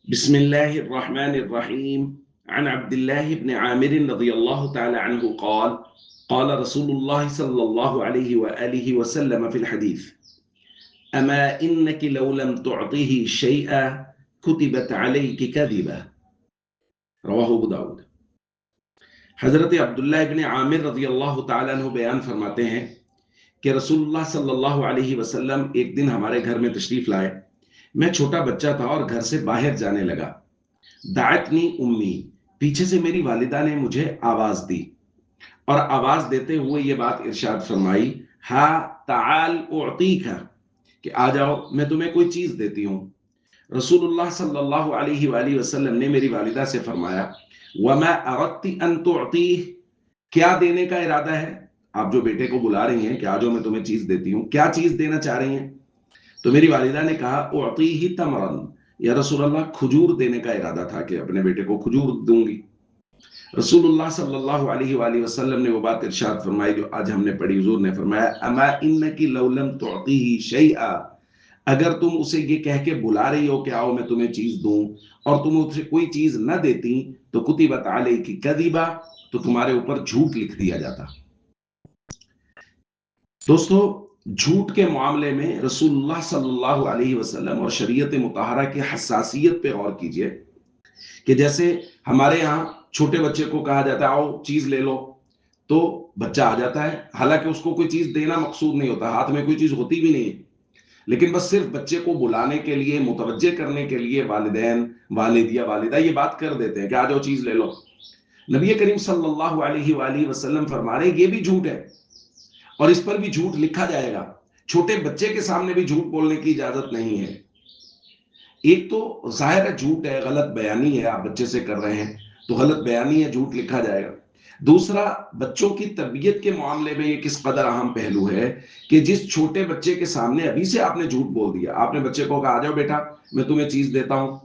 بسم الله الرحمن الرحيم عن عبد الله بن عامر رضي الله تعالى عنه قال قال رسول الله صلى الله عليه وآله وسلم في الحديث أما إنك لو لم تعطيه شيئا كتبت عليك كذبة رواہ ابو داؤد۔ حضرت عبداللہ ابن عامر رضی اللہ تعالیٰ عنہ بیان فرماتے ہیں کہ رسول اللہ صلی اللہ علیہ وسلم ایک دن ہمارے گھر میں تشریف لائے۔ میں چھوٹا بچہ تھا اور گھر سے باہر جانے لگا۔ دعتنی امی، پیچھے سے میری والدہ نے مجھے آواز دی اور آواز دیتے ہوئے یہ بات ارشاد فرمائی، ہا تعال اعطیک، کہ آ جاؤ میں تمہیں کوئی چیز دیتی ہوں۔ رسول اللہ صلی اللہ علیہ وآلہ وسلم نے میری والدہ سے فرمایا، وما اردت ان تعطیہ، کیا دینے کا ارادہ ہے؟ آپ جو بیٹے کو بلا رہی ہیں کہ آ جاؤ میں تمہیں چیز دیتی ہوں، کیا چیز دینا چاہ رہی ہیں؟ تو میری والدہ نے کہا اعطیہ تمرن، یا رسول اللہ کھجور دینے کا ارادہ تھا کہ اپنے بیٹے کو کھجور دوں گی۔ رسول اللہ صلی اللہ علیہ وآلہ وسلم نے وہ بات ارشاد فرمائی جو آج ہم نے پڑھی۔ حضور نے فرمایا، اما انکی لو لم تعطیہ شیئا، اگر تم اسے یہ کہہ کے بلا رہی ہو کہ آؤ میں تمہیں چیز دوں اور تم اسے کوئی چیز نہ دیتی تو کتبت علیک کذبہ، تو تمہارے اوپر جھوٹ لکھ دیا جاتا۔ دوستو، جھوٹ کے معاملے میں رسول اللہ صلی اللہ علیہ وسلم اور شریعت مطہرہ کی حساسیت پہ غور کیجئے کہ جیسے ہمارے یہاں چھوٹے بچے کو کہا جاتا ہے آؤ چیز لے لو، تو بچہ آ جاتا ہے، حالانکہ اس کو کوئی چیز دینا مقصود نہیں ہوتا، ہاتھ میں کوئی چیز ہوتی بھی نہیں ہے، لیکن بس صرف بچے کو بلانے کے لیے، متوجہ کرنے کے لیے والدین، والد یا والدہ یہ بات کر دیتے ہیں کہ آ جاؤ چیز لے لو۔ نبی کریم صلی اللہ علیہ وآلہ وسلم فرما رہے یہ بھی جھوٹ ہے اور اس پر بھی جھوٹ لکھا جائے گا۔ چھوٹے بچے کے سامنے بھی جھوٹ بولنے کی اجازت نہیں ہے۔ ایک تو ظاہر ہے جھوٹ ہے، غلط بیانی ہے، آپ بچے سے کر رہے ہیں تو غلط بیانی ہے، جھوٹ لکھا جائے گا۔ دوسرا، بچوں کی تربیت کے معاملے میں یہ کس قدر اہم پہلو ہے کہ جس چھوٹے بچے کے سامنے ابھی سے آپ نے جھوٹ بول دیا، آپ نے بچے کو کہا آ جاؤ بیٹا میں تمہیں چیز دیتا ہوں،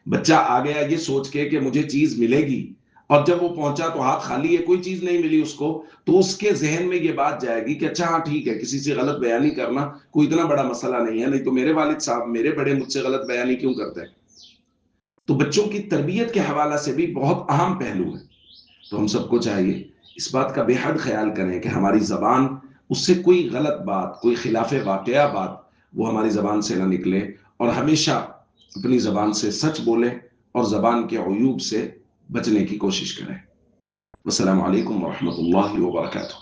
بچہ آ گیا یہ سوچ کے کہ مجھے چیز ملے گی، اور جب وہ پہنچا تو ہاتھ خالی ہے، کوئی چیز نہیں ملی اس کو، تو اس کے ذہن میں یہ بات جائے گی کہ اچھا ہاں ٹھیک ہے، کسی سے غلط بیانی کرنا کوئی اتنا بڑا مسئلہ نہیں ہے، نہیں تو میرے والد صاحب میرے بڑے مجھ سے غلط بیانی کیوں کرتے ہیں۔ تو بچوں کی تربیت کے حوالہ سے بھی بہت اہم پہلو ہے۔ تو ہم سب کو چاہیے اس بات کا بے حد خیال کریں کہ ہماری زبان، اس سے کوئی غلط بات، کوئی خلاف واقعہ بات وہ ہماری زبان سے نہ نکلے، اور ہمیشہ اپنی زبان سے سچ بولیں اور زبان کے عیوب سے بچنے کی کوشش کریں۔ السلام علیکم ورحمۃ اللہ وبرکاتہ۔